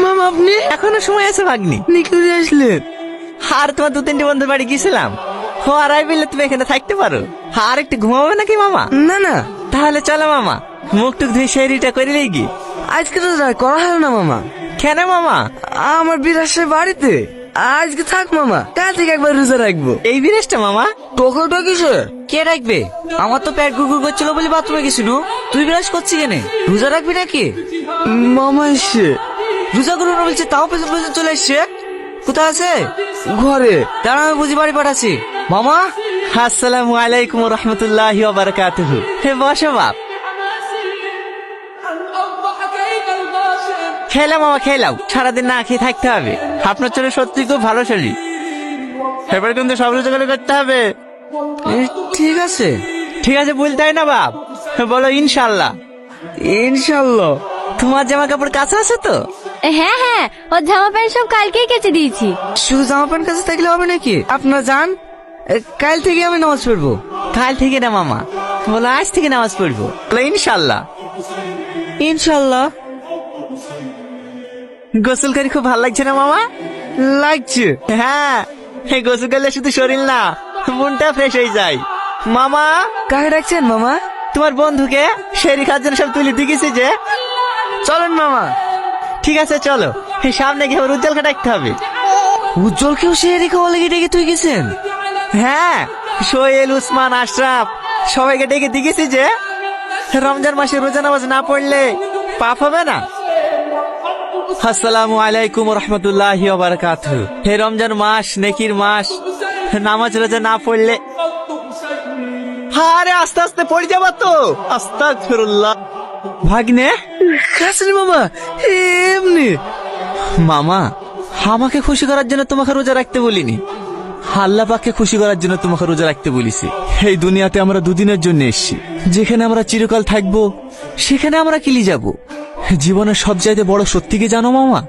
মামা আপনি এখনো সময় আছে ভাগ্নি। নিকুরে আসলেন? আর তোমার 2-3টি বন্ধুর বাড়ি গেছিলাম। ও আর বললে তুমি এখানে থাকতে পারো। আর একটু ঘুমাবে নাকি মামা? না না, তাহলে চলো মামা, মুখ টুক ধুয়ে শেরিটা করে কি। আজকে তো করা হলো না মামা। কেন মামা? আমার বিরাট সাহেব বাড়িতে আজকে থাক মামা, কাল থেকে একবার রোজা রাখবো। এই বিরেশটা মামা? তোকেটা কিসে? কে রাখবে? আমার তো পেট গুড়গুড় করছিল বলে বাথরুমে গেছিল। তুই বিরাজ করছিস কেন? রোজা রাখবি নাকি? মামা এসছে। রোজা করবো না বলছে, তাও পেছন পেছন চলে এসছে। কোথায় আছে? ঘরে। দাঁড়া, আমি বুঝি বাড়ি পাঠাচ্ছি। মামা, আসসালামু আলাইকুম রহমতুল্লাহি ওয়া বারাকাতুহু। হে বসো বাপ। খেলাম মামা খেলাও, সারাদিন না খেয়ে থাকতে হবে। আপনার চলে সত্যি খুব ভালো শরীর, এবার কিন্তু সব রোজগার করতে হবে। ঠিক আছে। ঠিক আছে বলতে হয় না বাপ, বলো ইনশাল্লাহ। ইনশাল্লাহ। তোমার জামা কাপড় কাছে আছে তো? হ্যাঁ হ্যাঁ, ওর জামা প্যান্ট সব কালকেই কেচে দিয়েছি। শুধু জামা প্যান্ট কাছে থাকলে হবে নাকি? আপনারা যান, কাল থেকে আমি নামাজ পড়বো। কাল থেকে না মামা, বলো আজ থেকে নামাজ পড়বো। বলো ইনশাল্লাহ। ইনশাল্লাহ। গোসল করে খুব ভালো লাগছে না মামা? লাগছে। হ্যাঁ, এই গোসল করলে শুধু শরীর না, মনটা ফ্রেশ হয়ে যায়। মামা, কাকে ডাকছেন মামা? তোমার বন্ধুকে শেরি খাওয়ার জন্য সব তুলে দিয়েছি যে। চলেন মামা। ঠিক আছে চলো, এই সামনে গিয়ে আবার উজ্জ্বলকে ডাকতে হবে। উজ্জ্বলকেও সে রেখে বলে ডেকে তুই গেছেন? হ্যাঁ, সোহেল, উসমান, আশরাফ সবাইকে ডেকে দিয়েছি যে রমজান মাসে রোজা নামাজ না পড়লে পাপ হবে না। আসসালামু আলাইকুম রহমতুল্লাহি ওয়া বারাকাতুহু। হে রমজান মাস নেকির মাস, নামাজ রোজা না পড়লে। আরে আস্তে আস্তে পড়ে যাবা তো। আস্তাগফিরুল্লাহ। ভাগ্নে কাছেন মামা, এমনি। মামা, আমাকে খুশি করার জন্য তোমাকে রোজা রাখতে বলিনি, আল্লাহ পাককে খুশি করার জন্য তোমাকে রোজা রাখতে বলিছি। এই দুনিয়াতে আমরা দুদিনের জন্য এসেছি, যেখানে আমরা চিরকাল থাকবো সেখানে আমরা কিলি যাব। জীবনের সবচাইতে বড় সত্যি কি জানো মামা?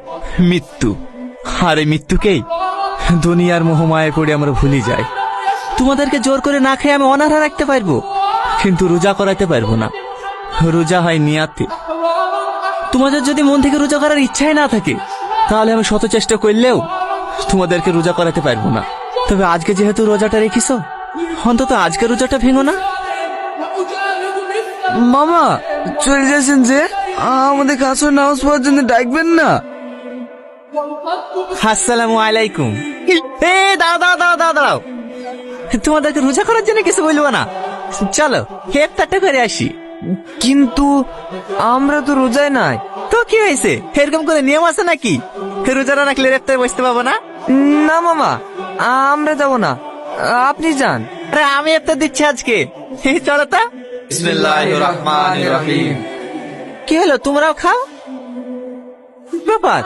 মৃত্যু। আর এই মৃত্যুকেই দুনিয়ার মোহমায় পড়ে আমরা ভুলে যাই। তোমাদেরকে জোর করে না খেয়ে আমি অনাহার রাখতে পারবো, কিন্তু রোজা করাইতে পারবো না। রোজা হয় নিয়াতে। তোমাদের যদি মন থেকে রোজা করার ইচ্ছাই না থাকে, তাহলে আমি শত চেষ্টা করলেও তোমাদেরকে রোজা করাতে পারবো না। তবে আজকে যেহেতু রোজাটা রেখিস, অন্তত আজকে রোজাটা ভেঙো না। মামা চলে যাচ্ছেন যে, আমাদের কাছে নামাজ পড়ার জন্য ডাকবেন না? আসসালামু আলাইকুম। এ দাঁড়াও দাঁড়াও দাঁড়াও দাঁড়াও দাঁড়াও, তোমাদেরকে রোজা করার জন্য কিছু বলবো না। চলো ইফতারটা করে আসি। কিন্তু আমরা তো রোজায় নাই। তো কি হয়েছে, এরকম করে নিয়ম আছে নাকি? রোজা না রাখলে ইফতারে বসতে পাবো না? না মামা, আমরা যাব না, আপনি যান। আরে আমি ইফতার দিচ্ছি আজকে, চলো তা। বিসমিল্লাহির রহমানির রহিম। কি হলো, তোমরাও খাও? ব্যাপার,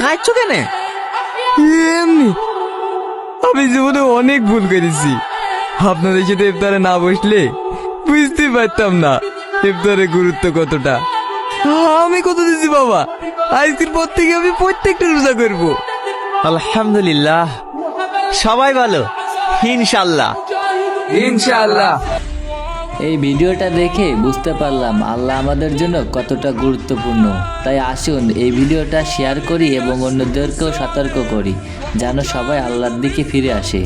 খাচ্ছ কেন? এমনি, আমি জীবনে অনেক ভুল করেছি। আপনাদের সাথে ইফতারে না বসলে বুঝতে পারতাম না ইফতারের গুরুত্ব কতটা। আমি কত দিছি বাবা, আজকের পর থেকে আমি প্রত্যেকটা রোজা করবো। আলহামদুলিল্লাহ, সবাই ভালো ইনশাল্লাহ। ইনশাআল্লাহ। এই ভিডিওটা দেখে বুঝতে পারলাম আল্লাহ আমাদের জন্য কতটা গুরুত্বপূর্ণ। তাই আসুন এই ভিডিওটা শেয়ার করি এবং অন্যদেরকেও সতর্ক করি যেন সবাই আল্লাহর দিকে ফিরে আসে।